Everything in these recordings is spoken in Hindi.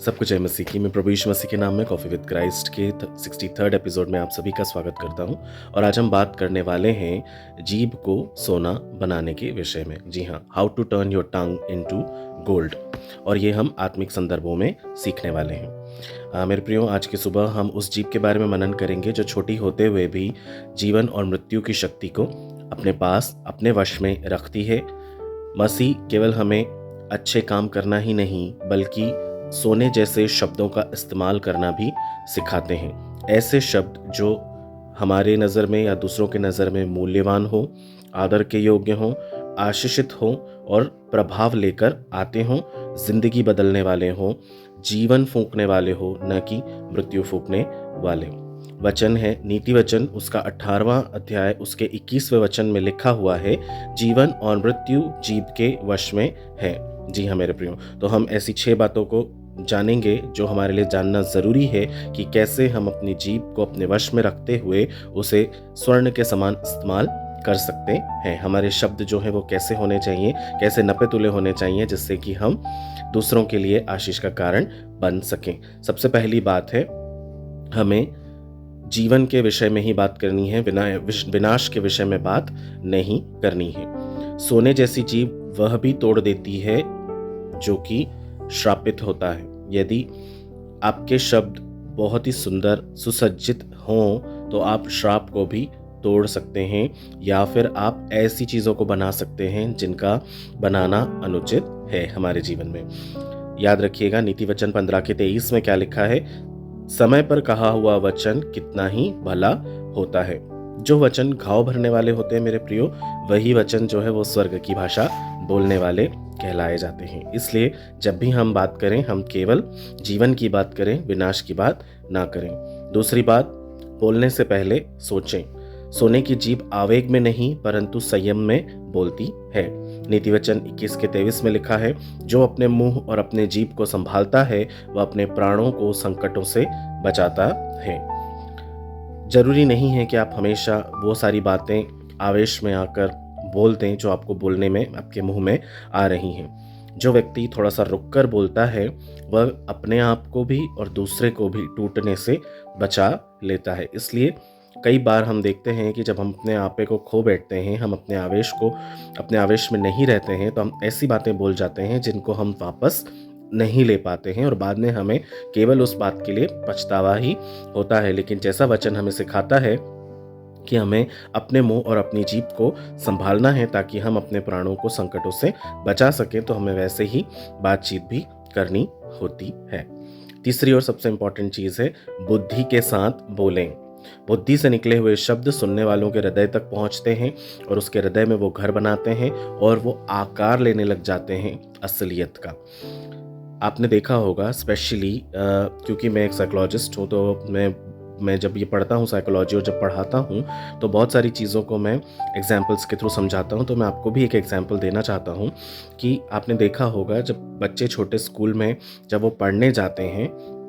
सबको जय मसीह की। मैं प्रभु यीशु मसीह के नाम में कॉफ़ी विद क्राइस्ट के 63rd एपिसोड में आप सभी का स्वागत करता हूं। और आज हम बात करने वाले हैं जीभ को सोना बनाने के विषय में। जी हाँ, how to turn your tongue into gold. और ये हम आत्मिक संदर्भों में सीखने वाले हैं। मेरे प्रियो, आज की सुबह हम उस जीभ के बारे में मनन करेंगे जो छोटी होते हुए भी जीवन और मृत्यु की शक्ति को अपने पास, अपने वश में रखती है। मसीह केवल हमें अच्छे काम करना ही नहीं बल्कि सोने जैसे शब्दों का इस्तेमाल करना भी सिखाते हैं। ऐसे शब्द जो हमारे नज़र में या दूसरों के नज़र में मूल्यवान हो, आदर के योग्य हों, आशीषित हों और प्रभाव लेकर आते हों, जिंदगी बदलने वाले हों, जीवन फूंकने वाले हो, न कि मृत्यु फूंकने वाले। वचन है नीति वचन, उसका 18वां अध्याय उसके 21वें वचन में लिखा हुआ है, जीवन और मृत्यु जीभ के वश में है। जी हाँ मेरे प्रियो, तो हम ऐसी 6 बातों को जानेंगे जो हमारे लिए जानना ज़रूरी है कि कैसे हम अपनी जीभ को अपने वश में रखते हुए उसे स्वर्ण के समान इस्तेमाल कर सकते हैं। हमारे शब्द जो हैं वो कैसे होने चाहिए, कैसे नपे तुले होने चाहिए, जिससे कि हम दूसरों के लिए आशीष का कारण बन सकें। सबसे पहली बात है, हमें जीवन के विषय में ही बात करनी है, विनाश के विषय में बात नहीं करनी है। सोने जैसी जीभ वह भी तोड़ देती है जो कि श्रापित होता है। यदि आपके शब्द बहुत ही सुंदर सुसज्जित हों तो आप श्राप को भी तोड़ सकते हैं, या फिर आप ऐसी चीज़ों को बना सकते हैं जिनका बनाना अनुचित है हमारे जीवन में। याद रखिएगा, नीति वचन 15:23 में क्या लिखा है, समय पर कहा हुआ वचन कितना ही भला होता है। जो वचन घाव भरने वाले होते हैं मेरे प्रियो, वही वचन जो है वो स्वर्ग की भाषा बोलने वाले कहलाए जाते हैं। इसलिए जब भी हम बात करें, हम केवल जीवन की बात करें, विनाश की बात ना करें। दूसरी बात, बोलने से पहले सोचें। सोने की जीभ आवेग में नहीं परंतु संयम में बोलती है। नीति वचन 21:23 में लिखा है, जो अपने मुंह और अपने जीभ को संभालता है वह अपने प्राणों को संकटों से बचाता है। जरूरी नहीं है कि आप हमेशा वो सारी बातें आवेश में आकर बोल दें जो आपको बोलने में, आपके मुंह में आ रही हैं। जो व्यक्ति थोड़ा सा रुक कर बोलता है वह अपने आप को भी और दूसरे को भी टूटने से बचा लेता है। इसलिए कई बार हम देखते हैं कि जब हम अपने आपे को खो बैठते हैं, हम अपने आवेश में नहीं रहते हैं, तो हम ऐसी बातें बोल जाते हैं जिनको हम वापस नहीं ले पाते हैं और बाद में हमें केवल उस बात के लिए पछतावा ही होता है। लेकिन जैसा वचन हमें सिखाता है कि हमें अपने मुंह और अपनी जीभ को संभालना है ताकि हम अपने प्राणों को संकटों से बचा सकें, तो हमें वैसे ही बातचीत भी करनी होती है। तीसरी और सबसे इम्पॉर्टेंट चीज़ है, बुद्धि के साथ बोलें। बुद्धि से निकले हुए शब्द सुनने वालों के हृदय तक पहुंचते हैं और उसके हृदय में वो घर बनाते हैं और वो आकार लेने लग जाते हैं असलियत का। आपने देखा होगा, स्पेशली क्योंकि मैं एक साइकोलॉजिस्ट हूँ, तो मैं जब ये पढ़ता हूँ साइकोलॉजी और जब पढ़ाता हूँ तो बहुत सारी चीज़ों को मैं एग्जाम्पल्स के थ्रू समझाता हूँ। तो मैं आपको भी एक एग्जाम्पल देना चाहता हूँ कि आपने देखा होगा, जब बच्चे छोटे स्कूल में जब वो पढ़ने जाते हैं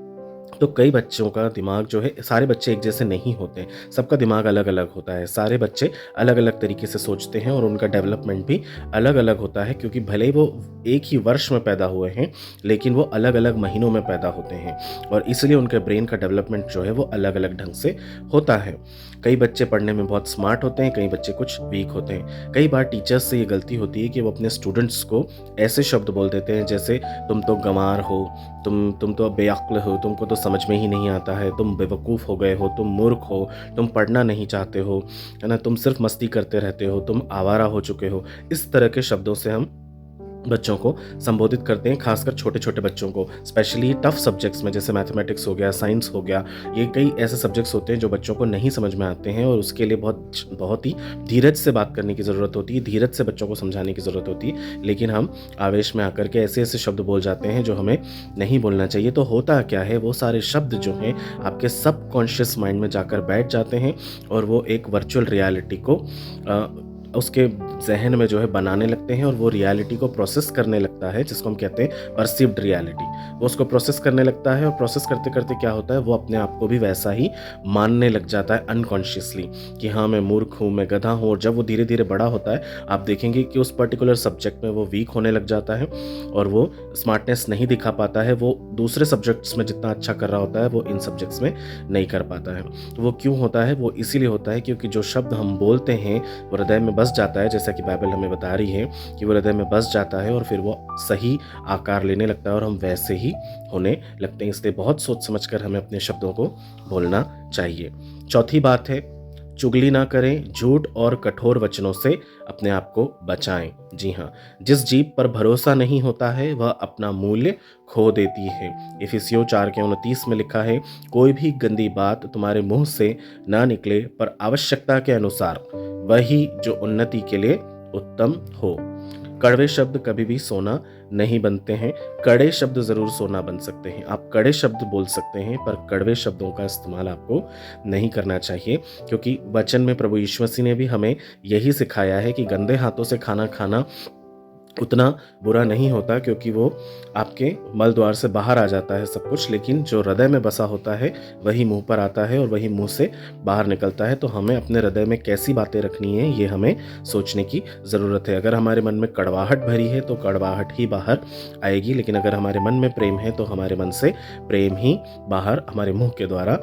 तो कई बच्चों का दिमाग जो है, सारे बच्चे एक जैसे नहीं होते, सबका दिमाग अलग अलग होता है। सारे बच्चे अलग अलग तरीके से सोचते हैं और उनका डेवलपमेंट भी अलग अलग होता है, क्योंकि भले ही वो एक ही वर्ष में पैदा हुए हैं लेकिन वो अलग अलग महीनों में पैदा होते हैं और इसलिए उनके ब्रेन का डेवलपमेंट जो है वो अलग अलग ढंग से होता है। कई बच्चे पढ़ने में बहुत स्मार्ट होते हैं, कई बच्चे कुछ वीक होते हैं। कई बार टीचर्स से ये गलती होती है कि वो अपने स्टूडेंट्स को ऐसे शब्द बोल देते हैं जैसे, तुम तो गंवार हो, तुम तो बेअक्ल हो, तुमको तो समझ में ही नहीं आता है, तुम बेवकूफ़ हो गए हो, तुम मूर्ख हो, तुम पढ़ना नहीं चाहते हो, है ना, तुम सिर्फ मस्ती करते रहते हो, तुम आवारा हो चुके हो। इस तरह के शब्दों से हम बच्चों को संबोधित करते हैं, खासकर छोटे छोटे बच्चों को, स्पेशली टफ सब्जेक्ट्स में जैसे मैथमेटिक्स हो गया, साइंस हो गया। ये कई ऐसे सब्जेक्ट्स होते हैं जो बच्चों को नहीं समझ में आते हैं और उसके लिए बहुत ही धीरज से बात करने की ज़रूरत होती है, धीरज से बच्चों को समझाने की ज़रूरत होती है। लेकिन हम आवेश में आकर के ऐसे ऐसे शब्द बोल जाते हैं जो हमें नहीं बोलना चाहिए। तो होता क्या है, वो सारे शब्द जो हैं आपके सबकॉन्शियस माइंड में जाकर बैठ जाते हैं और वो एक वर्चुअल रियलिटी को उसके जहन में जो है बनाने लगते हैं और वो रियलिटी को प्रोसेस करने लगता होता है जिसको हम कहते हैं परसीव्ड रियलिटी। वो उसको प्रोसेस करने लगता है और प्रोसेस करते करते क्या होता है, वो अपने आप को भी वैसा ही मानने लग जाता है अनकॉन्शियसली कि हाँ मैं मूर्ख हूँ, मैं गधा हूँ। और जब वो धीरे धीरे बड़ा होता है आप देखेंगे कि उस पर्टिकुलर सब्जेक्ट में वो वीक होने लग जाता है और वो स्मार्टनेस नहीं दिखा पाता है। वो दूसरे सब्जेक्ट्स में जितना अच्छा कर रहा होता है वो इन सब्जेक्ट्स में नहीं कर पाता है। तो वो क्यों होता है? वो इसीलिए होता है क्योंकि जो शब्द हम बोलते हैं वो हृदय में बस जाता है, जैसा कि बाइबल हमें बता रही है कि वो हृदय में बस जाता है और फिर वो सही आकार लेने लगता है और हम वैसे ही होने लगते हैं। इसलिए बहुत सोच समझ कर हमें अपने शब्दों को बोलना चाहिए। चौथी बात है, चुगली ना करें, झूठ और कठोर वचनों से अपने आप को बचाएं। जी हाँ, जिस जीभ पर भरोसा नहीं होता है वह अपना मूल्य खो देती है। इफिसियों 4:29 में लिखा है, कोई भी गंदी बात तुम्हारे मुंह से ना निकले, पर आवश्यकता के अनुसार वही जो उन्नति के लिए उत्तम हो। कड़वे शब्द कभी भी सोना नहीं बनते हैं, कड़े शब्द जरूर सोना बन सकते हैं। आप कड़े शब्द बोल सकते हैं पर कड़वे शब्दों का इस्तेमाल आपको नहीं करना चाहिए, क्योंकि वचन में प्रभु यीशु मसीह ने भी हमें यही सिखाया है कि गंदे हाथों से खाना खाना उतना बुरा नहीं होता, क्योंकि वो आपके मल द्वार से बाहर आ जाता है सब कुछ, लेकिन जो हृदय में बसा होता है वही मुंह पर आता है और वही मुंह से बाहर निकलता है। तो हमें अपने हृदय में कैसी बातें रखनी है ये हमें सोचने की ज़रूरत है। अगर हमारे मन में कड़वाहट भरी है तो कड़वाहट ही बाहर आएगी, लेकिन अगर हमारे मन में प्रेम है तो हमारे मन से प्रेम ही बाहर हमारे मुंह के द्वारा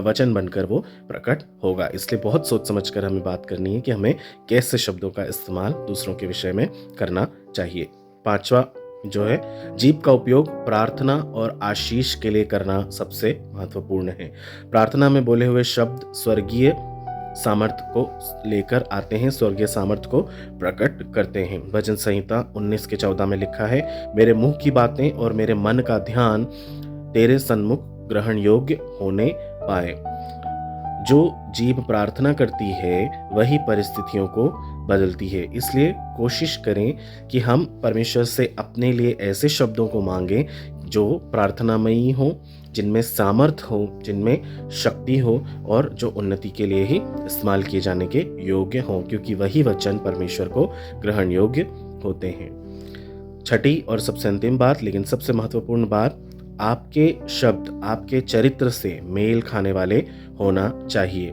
वचन बनकर वो प्रकट होगा। इसलिए बहुत सोच समझ कर हमें बात करनी है कि हमें कैसे शब्दों का इस्तेमाल दूसरों के विषय में करना चाहिए। पांचवा जो है, जीभ का उपयोग प्रार्थना और आशीष के लिए करना सबसे महत्वपूर्ण है। प्रार्थना में बोले हुए शब्द स्वर्गीय सामर्थ्य को लेकर आते हैं, स्वर्गीय सामर्थ्य को प्रकट करते हैं। भजन संहिता 19:14 में लिखा है, मेरे मुंह की बातें और मेरे मन का ध्यान तेरे सन्मुख ग्रहण योग्य होने पाए। जो जीभ प्रार्थना करती है वही परिस्थितियों को बदलती है। इसलिए कोशिश करें कि हम परमेश्वर से अपने लिए ऐसे शब्दों को मांगें जो प्रार्थनामयी हो, जिनमें सामर्थ हो, जिनमें शक्ति हो और जो उन्नति के लिए ही इस्तेमाल किए जाने के योग्य हों, क्योंकि वही वचन परमेश्वर को ग्रहण योग्य होते हैं। छठी और सबसे अंतिम बात, लेकिन सबसे महत्वपूर्ण बात, आपके शब्द आपके चरित्र से मेल खाने वाले होना चाहिए।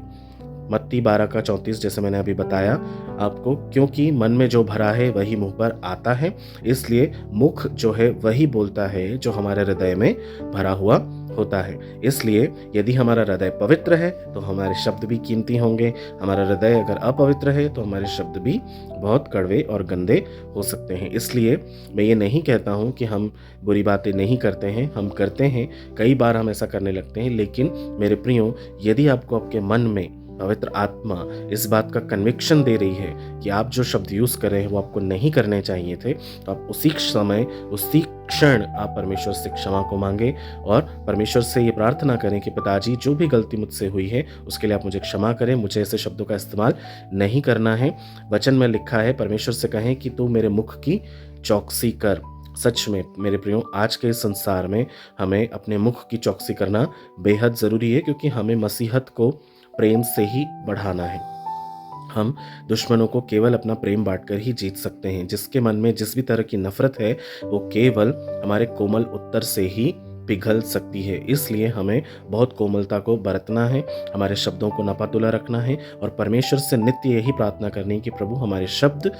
मत्ती 12:34 जैसे मैंने अभी बताया आपको, क्योंकि मन में जो भरा है वही मुंह पर आता है, इसलिए मुख जो है वही बोलता है जो हमारे हृदय में भरा हुआ होता है। इसलिए यदि हमारा हृदय पवित्र है तो हमारे शब्द भी कीमती होंगे। हमारा हृदय अगर अपवित्र है तो हमारे शब्द भी बहुत कड़वे और गंदे हो सकते हैं। इसलिए मैं ये नहीं कहता हूँ कि हम बुरी बातें नहीं करते हैं, हम करते हैं, कई बार हम ऐसा करने लगते हैं। लेकिन मेरे प्रियो, यदि आपको आपके मन में पवित्र आत्मा इस बात का कन्विक्शन दे रही है कि आप जो शब्द यूज कर रहे हैं वो आपको नहीं करने चाहिए थे, तो आप उसी समय उसी क्षण आप परमेश्वर से क्षमा को मांगे और परमेश्वर से ये प्रार्थना करें कि पिताजी, जो भी गलती मुझसे हुई है उसके लिए आप मुझे क्षमा करें, मुझे ऐसे शब्दों का इस्तेमाल नहीं करना है। वचन में लिखा है, परमेश्वर से कहें कि तू मेरे मुख की चौकसी कर। सच में मेरे प्रियो, आज के इस संसार में हमें अपने मुख की चौकसी करना बेहद ज़रूरी है, क्योंकि हमें मसीहत को प्रेम से ही बढ़ाना है। हम दुश्मनों को केवल अपना प्रेम बांटकर ही जीत सकते हैं। जिसके मन में जिस भी तरह की नफरत है वो केवल हमारे कोमल उत्तर से ही पिघल सकती है। इसलिए हमें बहुत कोमलता को बरतना है, हमारे शब्दों को नापातुला रखना है और परमेश्वर से नित्य यही प्रार्थना करनी है कि प्रभु, हमारे शब्द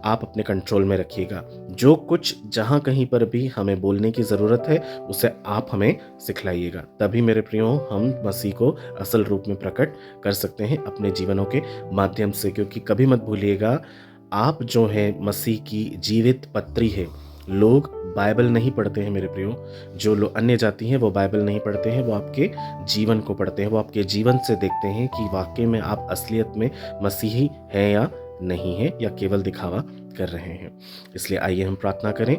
आप अपने कंट्रोल में रखिएगा। जो कुछ जहाँ कहीं पर भी हमें बोलने की ज़रूरत है उसे आप हमें सिखलाइएगा। तभी मेरे प्रियो, हम मसीह को असल रूप में प्रकट कर सकते हैं अपने जीवनों के माध्यम से। क्योंकि कभी मत भूलिएगा, आप जो है मसीह की जीवित पत्री है। लोग बाइबल नहीं पढ़ते हैं मेरे प्रियो, जो लोग अन्य जाति हैं वो बाइबल नहीं पढ़ते हैं, वो आपके जीवन को पढ़ते हैं। वो आपके जीवन से देखते हैं कि वाकई में आप असलियत में मसीही हैं या नहीं है, या केवल दिखावा कर रहे हैं। इसलिए आइए हम प्रार्थना करें।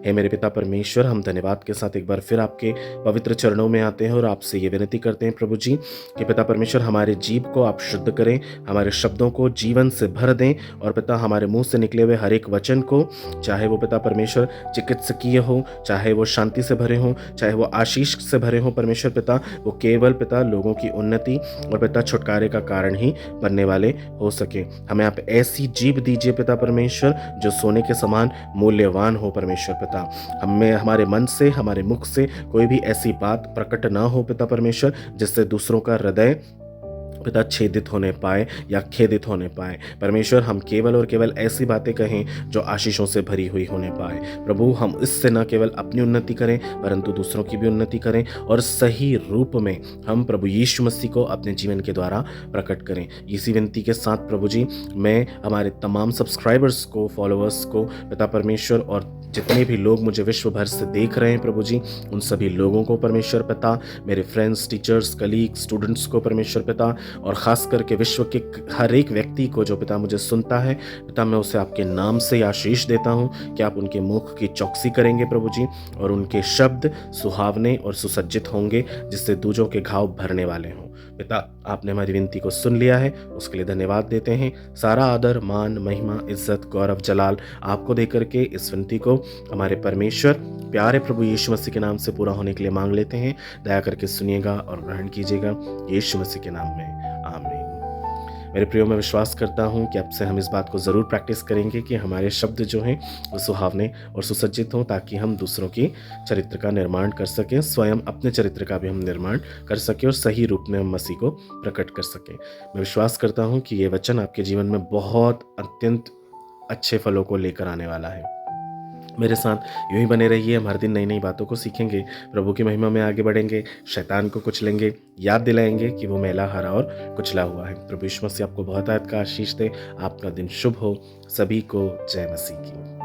हे मेरे पिता परमेश्वर, हम धन्यवाद के साथ एक बार फिर आपके पवित्र चरणों में आते हैं और आपसे ये विनती करते हैं प्रभु जी कि पिता परमेश्वर, हमारे जीभ को आप शुद्ध करें, हमारे शब्दों को जीवन से भर दें और पिता हमारे मुंह से निकले हुए हर एक वचन को, चाहे वो पिता परमेश्वर चिकित्सकीय हो, चाहे वो शांति से भरे हों, चाहे वो आशीष से भरे हों परमेश्वर पिता, वो केवल पिता लोगों की उन्नति और पिता छुटकारे का कारण ही बनने वाले हो सके। हमें आप ऐसी जीभ दीजिए पिता परमेश्वर जो सोने के समान मूल्यवान हो परमेश्वर पिता। हमें हमारे मन से, हमारे मुख से कोई भी ऐसी बात प्रकट ना हो पिता परमेश्वर, जिससे दूसरों का हृदय पिता छेदित होने पाए या खेदित होने पाए। परमेश्वर, हम केवल और केवल ऐसी बातें कहें जो आशीषों से भरी हुई होने पाए। प्रभु, हम इससे न केवल अपनी उन्नति करें परंतु दूसरों की भी उन्नति करें, और सही रूप में हम प्रभु यीशु मसीह को अपने जीवन के द्वारा प्रकट करें। इसी विनती के साथ प्रभु जी, मैं हमारे तमाम सब्सक्राइबर्स को, फॉलोअर्स को पिता परमेश्वर, और जितने भी लोग मुझे विश्व भर से देख रहे हैं प्रभु जी, उन सभी लोगों को परमेश्वर पिता, मेरे फ्रेंड्स, टीचर्स, कलीग, स्टूडेंट्स को परमेश्वर पिता, और ख़ास करके विश्व के हर एक व्यक्ति को जो पिता मुझे सुनता है पिता, मैं उसे आपके नाम से आशीष देता हूँ कि आप उनके मुख की चौकसी करेंगे प्रभु जी, और उनके शब्द सुहावने और सुसज्जित होंगे, जिससे दूजों के घाव भरने वाले हों। पिता, आपने हमारी विनती को सुन लिया है, उसके लिए धन्यवाद देते हैं। सारा आदर, मान, महिमा, इज्जत, गौरव, जलाल आपको दे करके इस विनती को हमारे परमेश्वर प्यारे प्रभु यीशु मसीह के नाम से पूरा होने के लिए मांग लेते हैं। दया करके सुनिएगा और ग्रहण कीजिएगा, यीशु मसीह के नाम में, आमीन। मेरे प्रियो, मैं विश्वास करता हूँ कि अब से हम इस बात को ज़रूर प्रैक्टिस करेंगे कि हमारे शब्द जो हैं वो सुहावने और सुसज्जित हों, ताकि हम दूसरों की चरित्र का निर्माण कर सकें, स्वयं अपने चरित्र का भी हम निर्माण कर सकें, और सही रूप में हम मसीह को प्रकट कर सकें। मैं विश्वास करता हूँ कि ये वचन आपके जीवन में बहुत अत्यंत अच्छे फलों को लेकर आने वाला है। मेरे साथ यूं ही बने रहिए, हम हर दिन नई नई बातों को सीखेंगे, प्रभु की महिमा में आगे बढ़ेंगे, शैतान को कुचलेंगे, याद दिलाएंगे कि वो मैला, हरा और कुचला हुआ है। प्रभु यीशु मसीह आपको बहुत आयत का आशीष दे। आपका दिन शुभ हो। सभी को जय मसीह की।